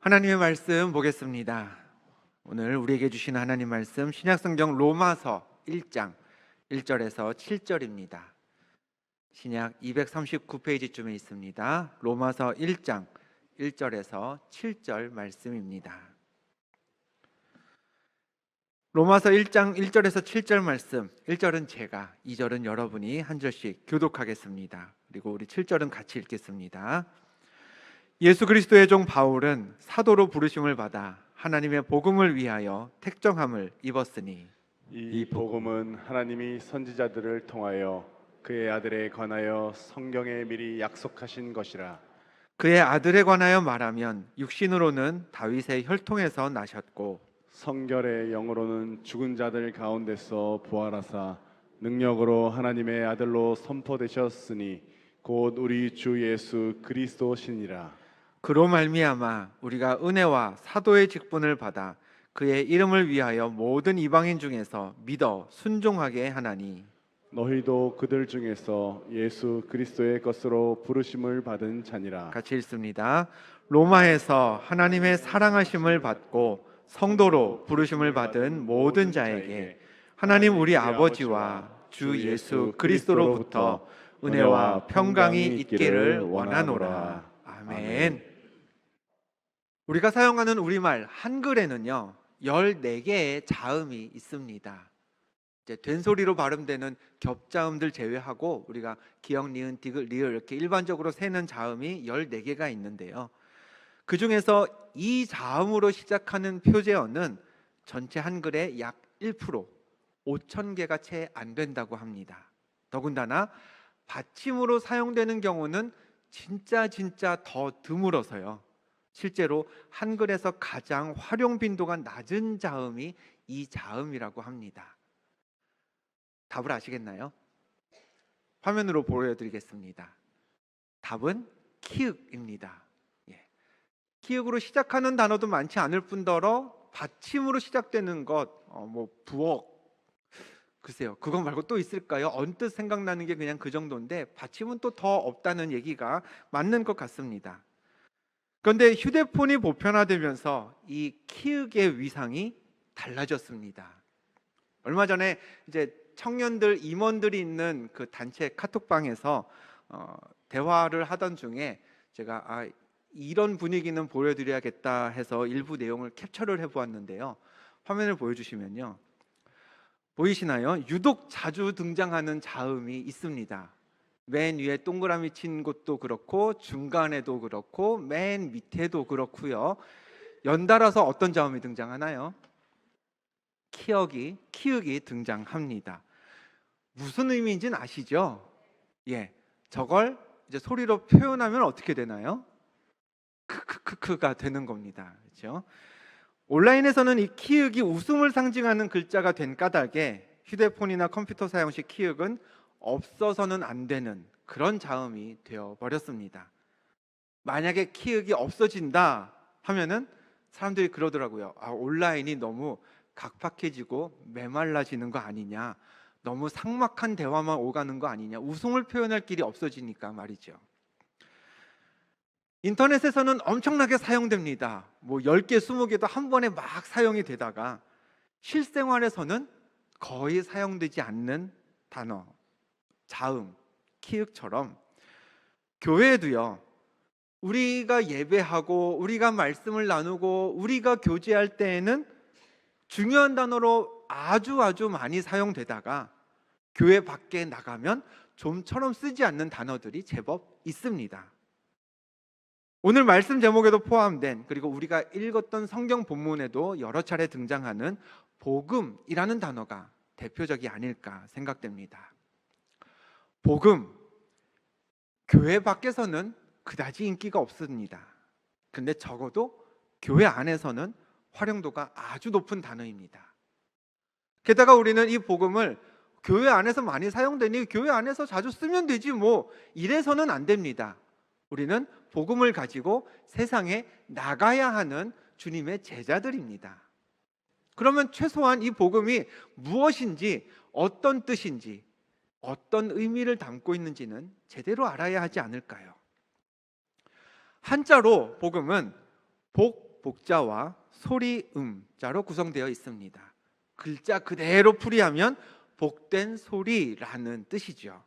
하나님의 말씀 보겠습니다. 오늘 우리에게 주신 하나님 말씀 신약성경 로마서 1장 1절에서 7절입니다. 신약 239페이지쯤에 있습니다. 로마서 1장 1절에서 7절 말씀입니다. 로마서 1장 1절에서 7절 말씀, 1절은 제가, 2절은 여러분이 한 절씩 교독하겠습니다. 그리고 우리 7절은 같이 읽겠습니다. 예수 그리스도의 종 바울은 사도로 부르심을 받아 하나님의 복음을 위하여 택정함을 입었으니 이 복음은 하나님이 선지자들을 통하여 그의 아들에 관하여 성경에 미리 약속하신 것이라. 그의 아들에 관하여 말하면 육신으로는 다윗의 혈통에서 나셨고 성결의 영으로는 죽은 자들 가운데서 부활하사 능력으로 하나님의 아들로 선포되셨으니 곧 우리 주 예수 그리스도시니라. 그로 말미암아 우리가 은혜와 사도의 직분을 받아 그의 이름을 위하여 모든 이방인 중에서 믿어 순종하게 하나니 너희도 그들 중에서 예수 그리스도의 것으로 부르심을 받은 자니라. 같이 읽습니다. 로마에서 하나님의 사랑하심을 받고 성도로 부르심을 받은 모든 자에게 하나님 우리 아버지와 주 예수 그리스도로부터 은혜와 평강이 있기를 원하노라. 아멘. 우리가 사용하는 우리말 한글에는요 14개의 자음이 있습니다. 이제 된소리로 발음되는 겹자음들 제외하고 우리가 기역, 니은, 디귿, 리을 이렇게 일반적으로 세는 자음이 14개가 있는데요. 그 중에서 이 자음으로 시작하는 표제어는 전체 한글의 약 1%, 5,000개가 채 안 된다고 합니다. 더군다나 받침으로 사용되는 경우는 진짜 더 드물어서요. 실제로 한글에서 가장 활용 빈도가 낮은 자음이 이 자음이라고 합니다. 답을 아시겠나요? 화면으로 보여드리겠습니다. 답은 키읔입니다. 키읔으로 시작하는 단어도 많지 않을 뿐더러 받침으로 시작되는 것, 부엌, 글쎄요, 그거 말고 또 있을까요? 언뜻 생각나는 게 그냥 그 정도인데 받침은 또 더 없다는 얘기가 맞는 것 같습니다. 그런데 휴대폰이 보편화되면서 이 키읔의 위상이 달라졌습니다. 얼마 전에 이제 청년들 임원들이 있는 그 단체 카톡방에서 대화를 하던 중에 제가 이런 분위기는 보여드려야겠다 해서 일부 내용을 캡처를 해보았는데요. 화면을 보여주시면요, 보이시나요? 유독 자주 등장하는 자음이 있습니다. 맨 위에 동그라미 친 곳도 그렇고 중간에도 그렇고 맨 밑에도 그렇고요. 연달아서 어떤 자음이 등장하나요? 키읔이 등장합니다. 무슨 의미인지는 아시죠? 저걸 이제 소리로 표현하면 어떻게 되나요? 크크크크가 되는 겁니다. 그렇죠? 온라인에서는 이 키읔이 웃음을 상징하는 글자가 된 까닭에 휴대폰이나 컴퓨터 사용 시 키읔은 없어서는 안 되는 그런 자음이 되어 버렸습니다. 만약에 키읔이 없어진다 하면은 사람들이 그러더라고요. 온라인이 너무 각박해지고 메말라지는 거 아니냐, 너무 삭막한 대화만 오가는 거 아니냐, 웃음을 표현할 길이 없어지니까 말이죠. 인터넷에서는 엄청나게 사용됩니다. 10개, 20개도 한 번에 막 사용이 되다가 실생활에서는 거의 사용되지 않는 단어, 자음, 키읔처럼 교회에도요, 우리가 예배하고 우리가 말씀을 나누고 우리가 교제할 때에는 중요한 단어로 아주 많이 사용되다가 교회 밖에 나가면 좀처럼 쓰지 않는 단어들이 제법 있습니다. 오늘 말씀 제목에도 포함된, 그리고 우리가 읽었던 성경 본문에도 여러 차례 등장하는 복음이라는 단어가 대표적이 아닐까 생각됩니다. 복음, 교회 밖에서는 그다지 인기가 없습니다. 근데 적어도 교회 안에서는 활용도가 아주 높은 단어입니다. 게다가 우리는 이 복음을 교회 안에서 많이 사용되니 교회 안에서 자주 쓰면 되지 이래서는 안 됩니다. 우리는 복음을 가지고 세상에 나가야 하는 주님의 제자들입니다. 그러면 최소한 이 복음이 무엇인지, 어떤 뜻인지, 어떤 의미를 담고 있는지는 제대로 알아야 하지 않을까요? 한자로 복음은 복, 복자와 소리 자로 구성되어 있습니다. 글자 그대로 풀이하면 복된 소리라는 뜻이죠.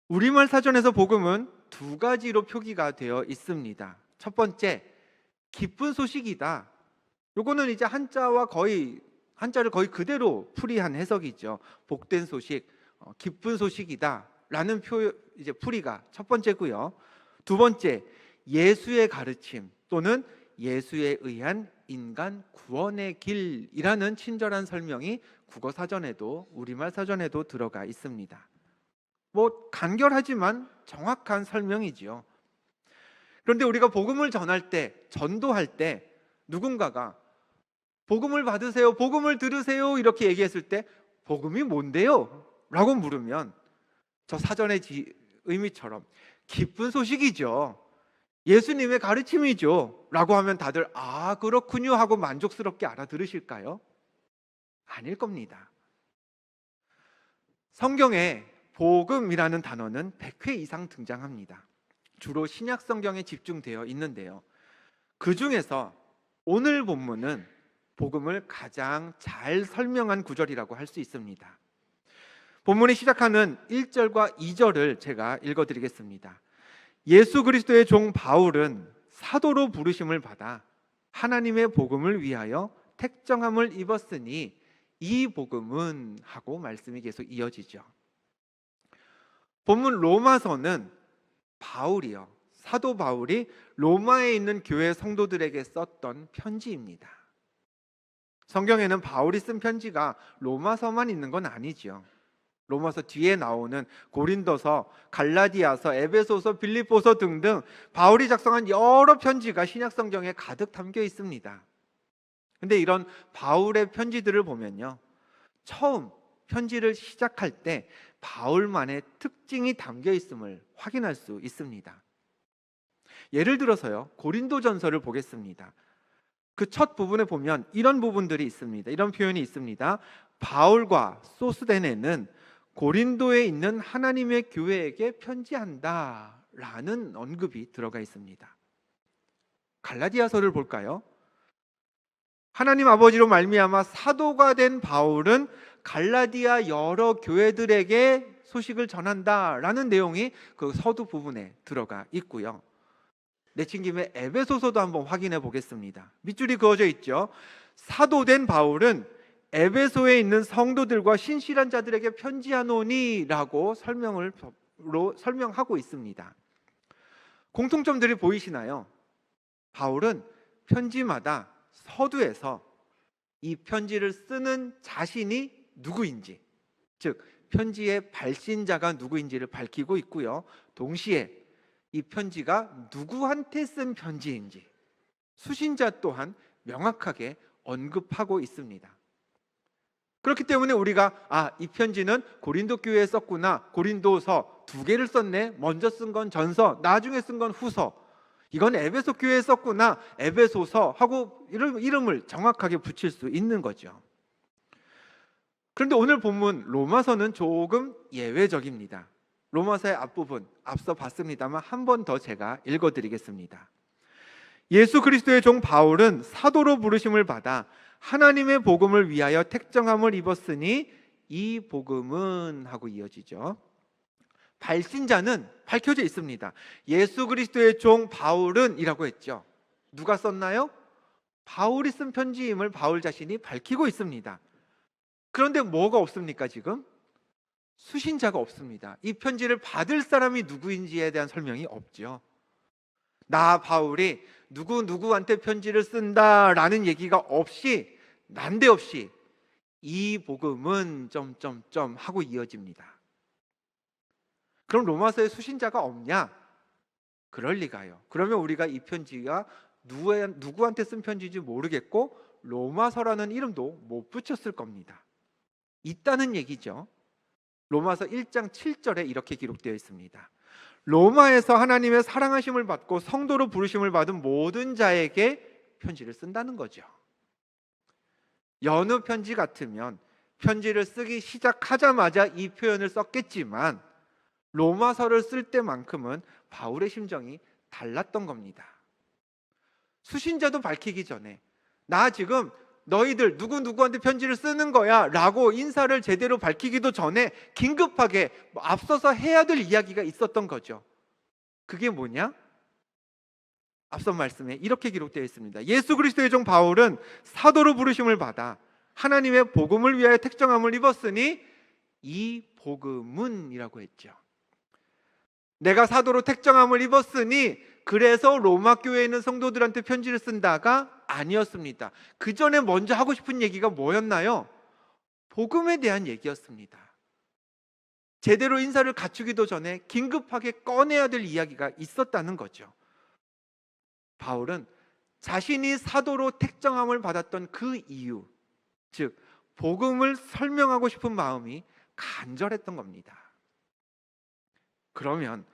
우리말 사전에서 복음은 두 가지로 표기가 되어 있습니다. 첫 번째, 기쁜 소식이다. 요거는 이제 한자를 거의 그대로 풀이한 해석이죠. 복된 소식, 기쁜 소식이다 라는 이제 풀이가 첫 번째고요. 두 번째, 예수의 가르침 또는 예수에 의한 인간 구원의 길이라는 친절한 설명이 국어 사전에도 우리말 사전에도 들어가 있습니다. 뭐 간결하지만 정확한 설명이지요. 그런데 우리가 복음을 전할 때, 전도할 때 누군가가 복음을 받으세요, 복음을 들으세요 이렇게 얘기했을 때 복음이 뭔데요? 라고 물으면 저 사전의 의미처럼 기쁜 소식이죠, 예수님의 가르침이죠 라고 하면 다들 아 그렇군요 하고 만족스럽게 알아들으실까요? 아닐 겁니다. 성경에 복음이라는 단어는 100회 이상 등장합니다. 주로 신약 성경에 집중되어 있는데요. 그 중에서 오늘 본문은 복음을 가장 잘 설명한 구절이라고 할 수 있습니다. 본문이 시작하는 1절과 2절을 제가 읽어드리겠습니다. 예수 그리스도의 종 바울은 사도로 부르심을 받아 하나님의 복음을 위하여 택정함을 입었으니 이 복음은 하고 말씀이 계속 이어지죠. 본문 로마서는 사도 바울이 로마에 있는 교회 성도들에게 썼던 편지입니다. 성경에는 바울이 쓴 편지가 로마서만 있는 건 아니죠. 로마서 뒤에 나오는 고린도서, 갈라디아서, 에베소서, 빌립보서 등등 바울이 작성한 여러 편지가 신약 성경에 가득 담겨 있습니다. 근데 이런 바울의 편지들을 보면요, 처음 편지를 시작할 때 바울만의 특징이 담겨 있음을 확인할 수 있습니다. 예를 들어서요, 고린도전서를 보겠습니다. 그 첫 부분에 보면 이런 부분들이 있습니다. 이런 표현이 있습니다. 바울과 소스데네는 고린도에 있는 하나님의 교회에게 편지한다 라는 언급이 들어가 있습니다. 갈라디아서를 볼까요? 하나님 아버지로 말미암아 사도가 된 바울은 갈라디아 여러 교회들에게 소식을 전한다 라는 내용이 그 서두 부분에 들어가 있고요. 내친 김에 에베소서도 한번 확인해 보겠습니다. 밑줄이 그어져 있죠. 사도된 바울은 에베소에 있는 성도들과 신실한 자들에게 편지하노니 라고 설명하고 있습니다. 공통점들이 보이시나요? 바울은 편지마다 서두에서 이 편지를 쓰는 자신이 누구인지, 즉 편지의 발신자가 누구인지를 밝히고 있고요. 동시에 이 편지가 누구한테 쓴 편지인지 수신자 또한 명확하게 언급하고 있습니다. 그렇기 때문에 우리가 이 편지는 고린도 교회에 썼구나, 고린도서 2개를 썼네, 먼저 쓴 건 전서, 나중에 쓴 건 후서, 이건 에베소 교회에 썼구나, 에베소서 하고 이름을 정확하게 붙일 수 있는 거죠. 그런데 오늘 본문 로마서는 조금 예외적입니다. 로마서의 앞부분 앞서 봤습니다만 한 번 더 제가 읽어드리겠습니다. 예수 그리스도의 종 바울은 사도로 부르심을 받아 하나님의 복음을 위하여 택정함을 입었으니 이 복음은 하고 이어지죠. 발신자는 밝혀져 있습니다. 예수 그리스도의 종 바울은 이라고 했죠. 누가 썼나요? 바울이 쓴 편지임을 바울 자신이 밝히고 있습니다. 그런데 뭐가 없습니까? 지금 수신자가 없습니다. 이 편지를 받을 사람이 누구인지에 대한 설명이 없죠. 나 바울이 누구한테 편지를 쓴다라는 얘기가 없이, 난데없이 이 복음은 점점점 하고 이어집니다. 그럼 로마서에 수신자가 없냐? 그럴 리가요. 그러면 우리가 이 편지가 누구한테 쓴 편지인지 모르겠고 로마서라는 이름도 못 붙였을 겁니다. 있다는 얘기죠. 로마서 1장 7절에 이렇게 기록되어 있습니다. 로마에서 하나님의 사랑하심을 받고 성도로 부르심을 받은 모든 자에게 편지를 쓴다는 거죠. 여느 편지 같으면 편지를 쓰기 시작하자마자 이 표현을 썼겠지만 로마서를 쓸 때만큼은 바울의 심정이 달랐던 겁니다. 수신자도 밝히기 전에 나 지금 너희들 누구누구한테 편지를 쓰는 거야 라고 인사를 제대로 밝히기도 전에 긴급하게 앞서서 해야 될 이야기가 있었던 거죠. 그게 뭐냐? 앞선 말씀에 이렇게 기록되어 있습니다. 예수 그리스도의 종 바울은 사도로 부르심을 받아 하나님의 복음을 위하여 택정함을 입었으니 이 복음은 이라고 했죠. 내가 사도로 택정함을 입었으니 그래서 로마 교회에 있는 성도들한테 편지를 쓴다가 아니었습니다. 그 전에 먼저 하고 싶은 얘기가 뭐였나요? 복음에 대한 얘기였습니다. 제대로 인사를 갖추기도 전에 긴급하게 꺼내야 될 이야기가 있었다는 거죠. 바울은 자신이 사도로 택정함을 받았던 그 이유, 즉 복음을 설명하고 싶은 마음이 간절했던 겁니다. 그러면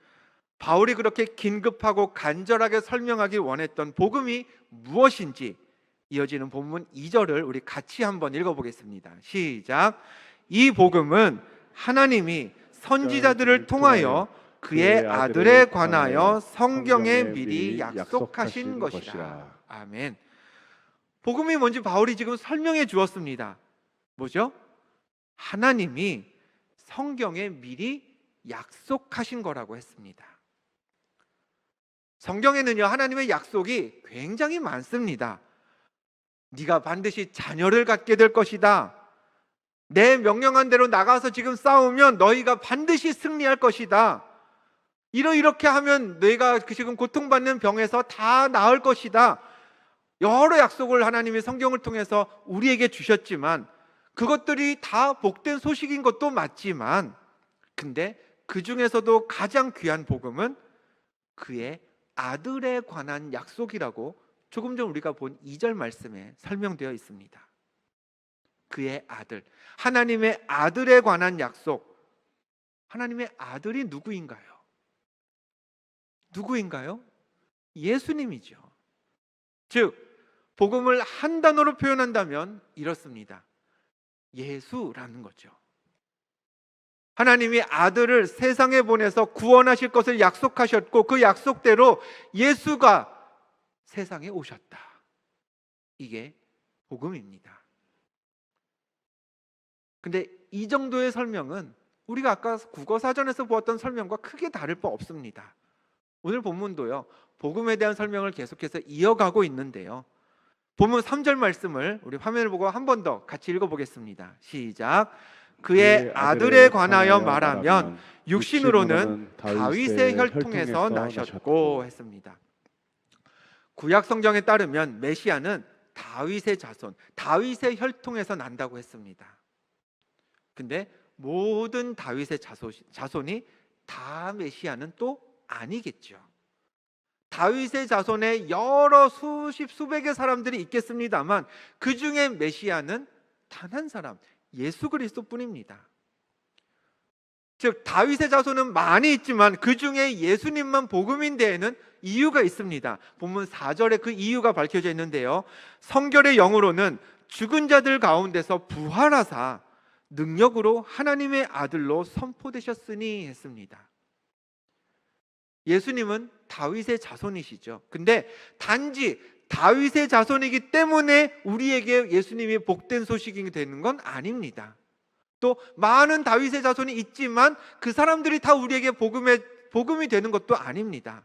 바울이 그렇게 긴급하고 간절하게 설명하기 원했던 복음이 무엇인지 이어지는 본문 2절을 우리 같이 한번 읽어보겠습니다. 시작. 이 복음은 하나님이 선지자들을 통하여 그의 아들에 관하여 성경에 미리 약속하신 것이라. 아멘. 복음이 뭔지 바울이 지금 설명해 주었습니다. 뭐죠? 하나님이 성경에 미리 약속하신 거라고 했습니다. 성경에는요, 하나님의 약속이 굉장히 많습니다. 네가 반드시 자녀를 갖게 될 것이다. 내 명령한 대로 나가서 지금 싸우면 너희가 반드시 승리할 것이다. 이렇게 하면 너희가 지금 고통받는 병에서 다 나을 것이다. 여러 약속을 하나님이 성경을 통해서 우리에게 주셨지만 그것들이 다 복된 소식인 것도 맞지만, 근데 그 중에서도 가장 귀한 복음은 그의 아들에 관한 약속이라고 조금 전 우리가 본 2절 말씀에 설명되어 있습니다. 그의 아들, 하나님의 아들에 관한 약속. 하나님의 아들이 누구인가요? 예수님이죠. 즉 복음을 한 단어로 표현한다면 이렇습니다. 예수라는 거죠. 하나님이 아들을 세상에 보내서 구원하실 것을 약속하셨고 그 약속대로 예수가 세상에 오셨다. 이게 복음입니다. 근데 이 정도의 설명은 우리가 아까 국어사전에서 보았던 설명과 크게 다를 바 없습니다. 오늘 본문도요, 복음에 대한 설명을 계속해서 이어가고 있는데요, 본문 3절 말씀을 우리 화면을 보고 한 번 더 같이 읽어보겠습니다. 시작. 그의 아들에 관하여 말하면 육신으로는 다윗의 혈통에서 나셨고 했습니다. 구약 성경에 따르면 메시아는 다윗의 자손, 다윗의 혈통에서 난다고 했습니다. 근데 모든 다윗의 자손이 다 메시아는 또 아니겠죠. 다윗의 자손에 여러 수십 수백의 사람들이 있겠습니다만 그 중에 메시아는 단 한 사람, 예수 그리스도뿐입니다. 즉 다윗의 자손은 많이 있지만 그 중에 예수님만 복음인 데에는 이유가 있습니다. 본문 4절에 그 이유가 밝혀져 있는데요, 성결의 영으로는 죽은 자들 가운데서 부활하사 능력으로 하나님의 아들로 선포되셨으니 했습니다. 예수님은 다윗의 자손이시죠. 근데 단지 다윗의 자손이기 때문에 우리에게 예수님이 복된 소식이 되는 건 아닙니다. 또 많은 다윗의 자손이 있지만 그 사람들이 다 우리에게 복음이 되는 것도 아닙니다.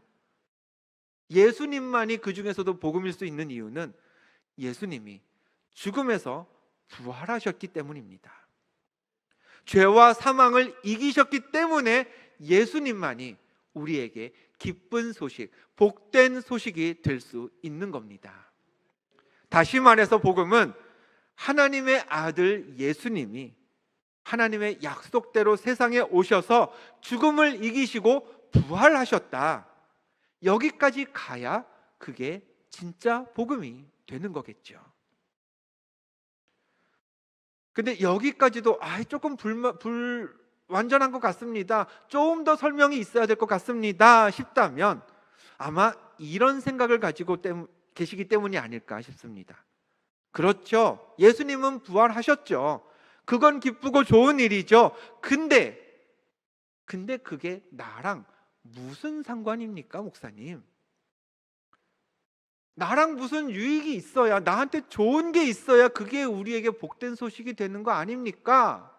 예수님만이 그 중에서도 복음일 수 있는 이유는 예수님이 죽음에서 부활하셨기 때문입니다. 죄와 사망을 이기셨기 때문에 예수님만이 우리에게 기쁜 소식, 복된 소식이 될 수 있는 겁니다. 다시 말해서 복음은 하나님의 아들 예수님이 하나님의 약속대로 세상에 오셔서 죽음을 이기시고 부활하셨다. 여기까지 가야 그게 진짜 복음이 되는 거겠죠. 근데 여기까지도 조금 불완전한 것 같습니다, 조금 더 설명이 있어야 될 것 같습니다 싶다면 아마 이런 생각을 가지고 계시기 때문이 아닐까 싶습니다. 그렇죠, 예수님은 부활하셨죠. 그건 기쁘고 좋은 일이죠. 근데 그게 나랑 무슨 상관입니까, 목사님? 나랑 무슨 유익이 있어야, 나한테 좋은 게 있어야 그게 우리에게 복된 소식이 되는 거 아닙니까?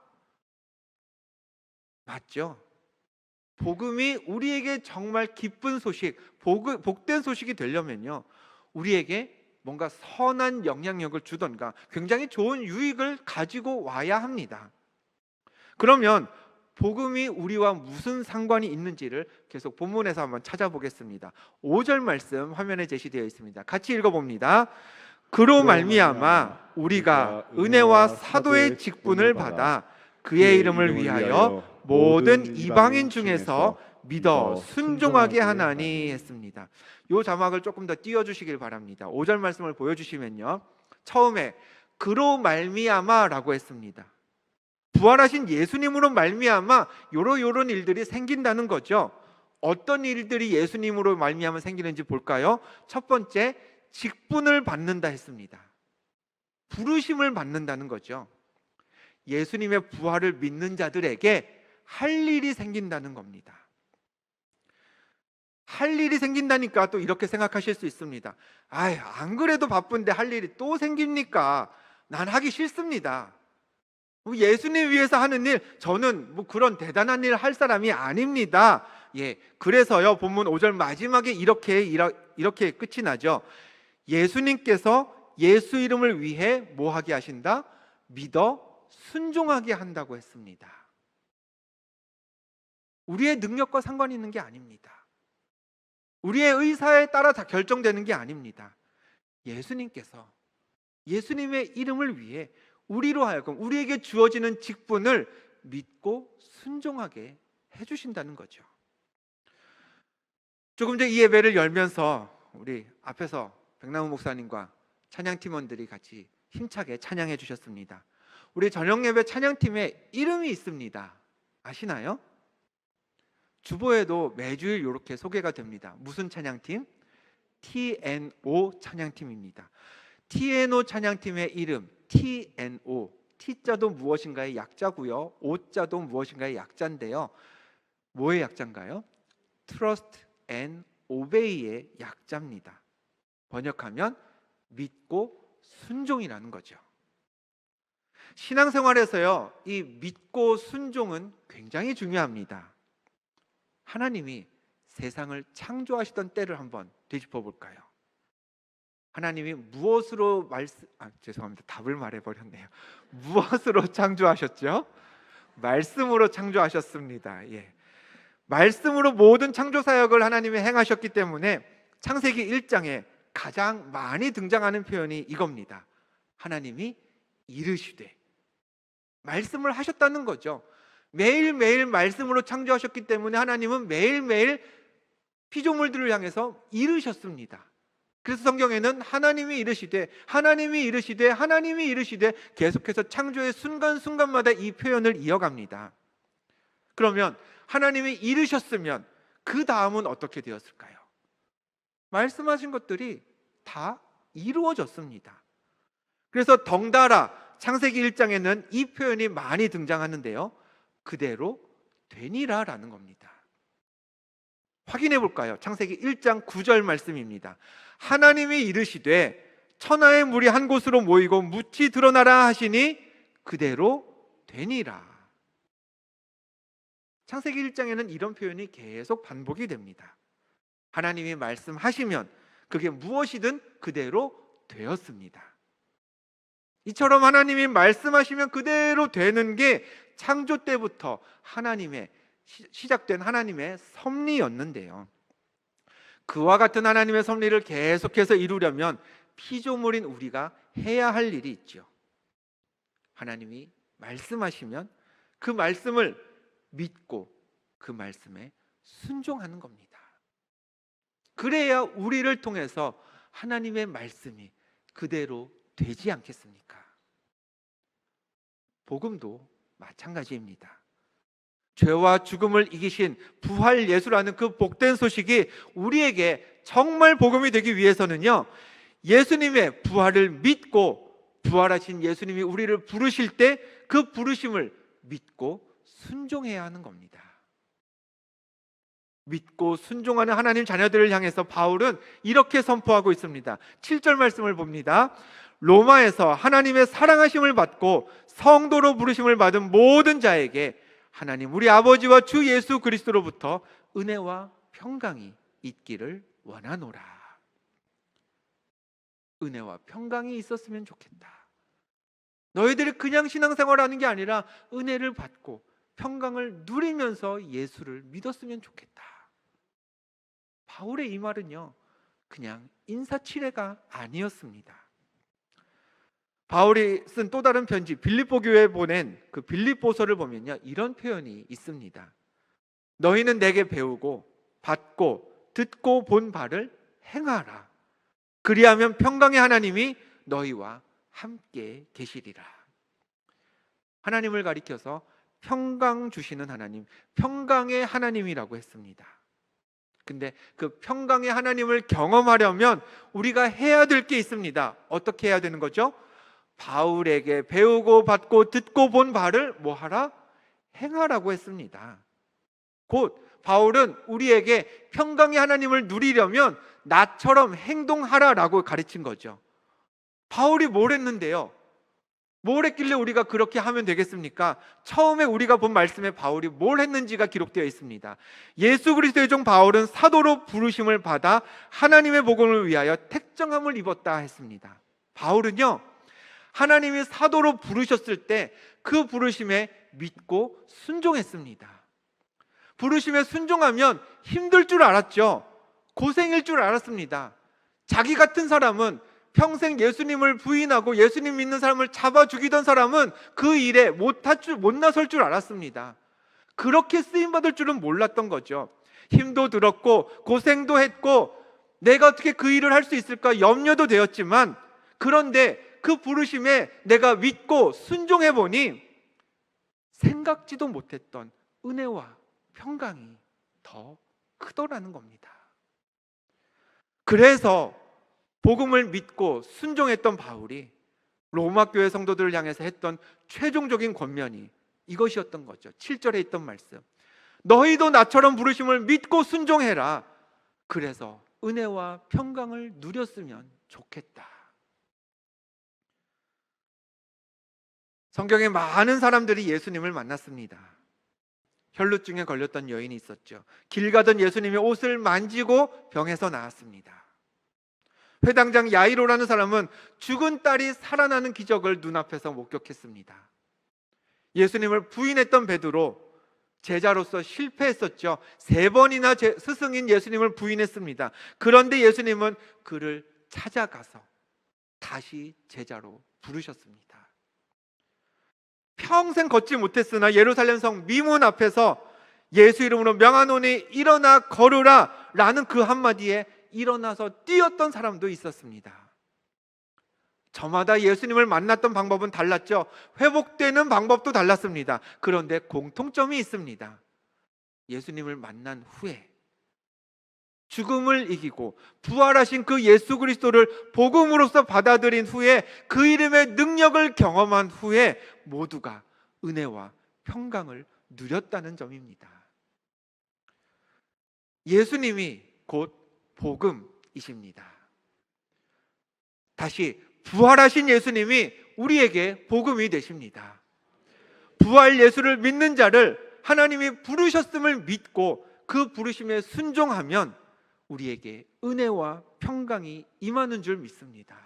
맞죠? 복음이 우리에게 정말 기쁜 소식, 복된 소식이 되려면요, 우리에게 뭔가 선한 영향력을 주던가 굉장히 좋은 유익을 가지고 와야 합니다. 그러면 복음이 우리와 무슨 상관이 있는지를 계속 본문에서 한번 찾아보겠습니다. 5절 말씀 화면에 제시되어 있습니다. 같이 읽어봅니다. 그로 말미암아 우리가 은혜와 사도의 직분을 받아 그의 이름을 위하여 모든 이방인 중에서 믿어 순종하게 하나니 했습니다. 이 자막을 조금 더 띄워주시길 바랍니다. 5절 말씀을 보여주시면요, 처음에 그로 말미암아라고 했습니다. 부활하신 예수님으로 말미암아 요런 일들이 생긴다는 거죠. 어떤 일들이 예수님으로 말미암아 생기는지 볼까요? 첫 번째, 직분을 받는다 했습니다. 부르심을 받는다는 거죠. 예수님의 부활을 믿는 자들에게 할 일이 생긴다는 겁니다. 할 일이 생긴다니까 또 이렇게 생각하실 수 있습니다. 안 그래도 바쁜데 할 일이 또 생깁니까? 난 하기 싫습니다. 예수님 위해서 하는 일, 저는 그런 대단한 일 할 사람이 아닙니다. 그래서요, 본문 5절 마지막에 이렇게 끝이 나죠. 예수님께서 예수 이름을 위해 뭐 하게 하신다? 믿어 순종하게 한다고 했습니다. 우리의 능력과 상관이 있는 게 아닙니다. 우리의 의사에 따라 다 결정되는 게 아닙니다. 예수님께서 예수님의 이름을 위해 우리로 하여금 우리에게 주어지는 직분을 믿고 순종하게 해주신다는 거죠. 조금 전 이 예배를 열면서 우리 앞에서 백남우 목사님과 찬양팀원들이 같이 힘차게 찬양해 주셨습니다. 우리 저녁 예배 찬양팀에 이름이 있습니다. 아시나요? 주보에도 매주일 이렇게 소개가 됩니다. 무슨 찬양팀? TNO 찬양팀입니다. TNO 찬양팀의 이름 TNO, T자도 무엇인가의 약자고요, O자도 무엇인가의 약자인데요, 뭐의 약자인가요? Trust and Obey의 약자입니다. 번역하면 믿고 순종이라는 거죠. 신앙생활에서요, 이 믿고 순종은 굉장히 중요합니다. 하나님이 세상을 창조하시던 때를 한번 되짚어 볼까요? 하나님이 무엇으로 죄송합니다. 답을 말해버렸네요. 무엇으로 창조하셨죠? 말씀으로 창조하셨습니다. 말씀으로 모든 창조 사역을 하나님이 행하셨기 때문에 창세기 1장에 가장 많이 등장하는 표현이 이겁니다. 하나님이 이르시되, 말씀을 하셨다는 거죠. 매일매일 말씀으로 창조하셨기 때문에 하나님은 매일매일 피조물들을 향해서 이르셨습니다. 그래서 성경에는 하나님이 이르시되, 하나님이 이르시되, 하나님이 이르시되 계속해서 창조의 순간순간마다 이 표현을 이어갑니다. 그러면 하나님이 이르셨으면 그 다음은 어떻게 되었을까요? 말씀하신 것들이 다 이루어졌습니다. 그래서 덩달아 창세기 1장에는 이 표현이 많이 등장하는데요, 그대로 되니라라는 겁니다. 확인해 볼까요? 창세기 1장 9절 말씀입니다. 하나님이 이르시되 천하의 물이 한 곳으로 모이고 묻이 드러나라 하시니 그대로 되니라. 창세기 1장에는 이런 표현이 계속 반복이 됩니다. 하나님이 말씀하시면 그게 무엇이든 그대로 되었습니다. 이처럼 하나님이 말씀하시면 그대로 되는 게 창조 때부터 시작된 하나님의 섭리였는데요, 그와 같은 하나님의 섭리를 계속해서 이루려면 피조물인 우리가 해야 할 일이 있죠. 하나님이 말씀하시면 그 말씀을 믿고 그 말씀에 순종하는 겁니다. 그래야 우리를 통해서 하나님의 말씀이 그대로 되지 않겠습니까? 복음도 마찬가지입니다. 죄와 죽음을 이기신 부활 예수라는 그 복된 소식이 우리에게 정말 복음이 되기 위해서는요, 예수님의 부활을 믿고 부활하신 예수님이 우리를 부르실 때 그 부르심을 믿고 순종해야 하는 겁니다. 믿고 순종하는 하나님 자녀들을 향해서 바울은 이렇게 선포하고 있습니다. 7절 말씀을 봅니다. 로마에서 하나님의 사랑하심을 받고 성도로 부르심을 받은 모든 자에게 하나님 우리 아버지와 주 예수 그리스도로부터 은혜와 평강이 있기를 원하노라. 은혜와 평강이 있었으면 좋겠다. 너희들이 그냥 신앙생활하는 게 아니라 은혜를 받고 평강을 누리면서 예수를 믿었으면 좋겠다. 바울의 이 말은요, 그냥 인사치레가 아니었습니다. 바울이 쓴 또 다른 편지 빌립보 교회에 보낸 그 빌립보서를 보면요, 이런 표현이 있습니다. 너희는 내게 배우고 받고 듣고 본 바를 행하라. 그리하면 평강의 하나님이 너희와 함께 계시리라. 하나님을 가리켜서 평강 주시는 하나님, 평강의 하나님이라고 했습니다. 근데 그 평강의 하나님을 경험하려면 우리가 해야 될 게 있습니다. 어떻게 해야 되는 거죠? 바울에게 배우고 받고 듣고 본 바를 뭐 하라? 행하라고 했습니다. 곧 바울은 우리에게 평강의 하나님을 누리려면 나처럼 행동하라라고 가르친 거죠. 바울이 뭘 했는데요? 뭘 했길래 우리가 그렇게 하면 되겠습니까? 처음에 우리가 본 말씀에 바울이 뭘 했는지가 기록되어 있습니다. 예수 그리스도의 종 바울은 사도로 부르심을 받아 하나님의 복음을 위하여 택정함을 입었다 했습니다. 바울은요, 하나님이 사도로 부르셨을 때 그 부르심에 믿고 순종했습니다. 부르심에 순종하면 힘들 줄 알았죠. 고생일 줄 알았습니다. 자기 같은 사람은 평생 예수님을 부인하고 예수님 믿는 사람을 잡아 죽이던 사람은 그 일에 못 나설 줄 알았습니다. 그렇게 쓰임받을 줄은 몰랐던 거죠. 힘도 들었고 고생도 했고 내가 어떻게 그 일을 할 수 있을까 염려도 되었지만, 그런데 그 부르심에 내가 믿고 순종해 보니 생각지도 못했던 은혜와 평강이 더 크더라는 겁니다. 그래서 복음을 믿고 순종했던 바울이 로마 교회 성도들을 향해서 했던 최종적인 권면이 이것이었던 거죠. 7절에 있던 말씀. 너희도 나처럼 부르심을 믿고 순종해라. 그래서 은혜와 평강을 누렸으면 좋겠다. 성경에 많은 사람들이 예수님을 만났습니다. 혈루증에 걸렸던 여인이 있었죠. 길 가던 예수님의 옷을 만지고 병에서 나았습니다. 회당장 야이로라는 사람은 죽은 딸이 살아나는 기적을 눈앞에서 목격했습니다. 예수님을 부인했던 베드로, 제자로서 실패했었죠. 3번이나 스승인 예수님을 부인했습니다. 그런데 예수님은 그를 찾아가서 다시 제자로 부르셨습니다. 평생 걷지 못했으나 예루살렘 성 미문 앞에서 예수 이름으로 명하노니 일어나 걸으라 라는 그 한마디에 일어나서 뛰었던 사람도 있었습니다. 저마다 예수님을 만났던 방법은 달랐죠. 회복되는 방법도 달랐습니다. 그런데 공통점이 있습니다. 예수님을 만난 후에 죽음을 이기고 부활하신 그 예수 그리스도를 복음으로서 받아들인 후에 그 이름의 능력을 경험한 후에 모두가 은혜와 평강을 누렸다는 점입니다. 예수님이 곧 복음이십니다. 다시 부활하신 예수님이 우리에게 복음이 되십니다. 부활 예수를 믿는 자를 하나님이 부르셨음을 믿고 그 부르심에 순종하면 우리에게 은혜와 평강이 임하는 줄 믿습니다.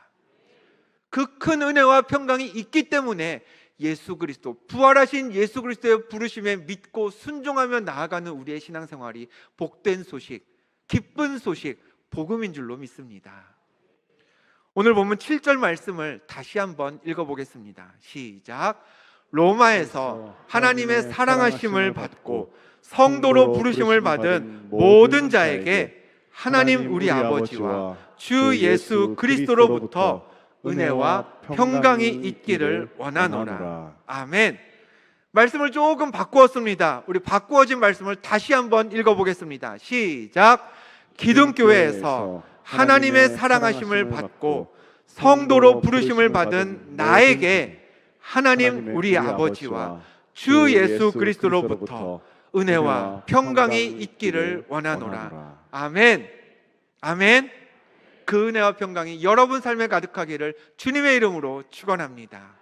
그 큰 은혜와 평강이 있기 때문에 예수 그리스도, 부활하신 예수 그리스도의 부르심에 믿고 순종하며 나아가는 우리의 신앙생활이 복된 소식, 기쁜 소식, 복음인 줄로 믿습니다. 오늘 본문 7절 말씀을 다시 한번 읽어보겠습니다. 시작. 로마에서 하나님의 사랑하심을 받고 성도로 부르심을 받은 모든 자에게 하나님 우리 아버지와 주 예수 그리스도로부터 은혜와 평강이 있기를 원하노라. 아멘. 말씀을 조금 바꾸었습니다. 우리 바꾸어진 말씀을 다시 한번 읽어보겠습니다. 시작. 기둥교회에서 하나님의 사랑하심을 받고 성도로 부르심을 받은 나에게 하나님 우리 아버지와 주 예수 그리스도로부터 은혜와 평강이 있기를 원하노라. 아멘. 아멘. 그 은혜와 평강이 여러분 삶에 가득하기를 주님의 이름으로 축원합니다.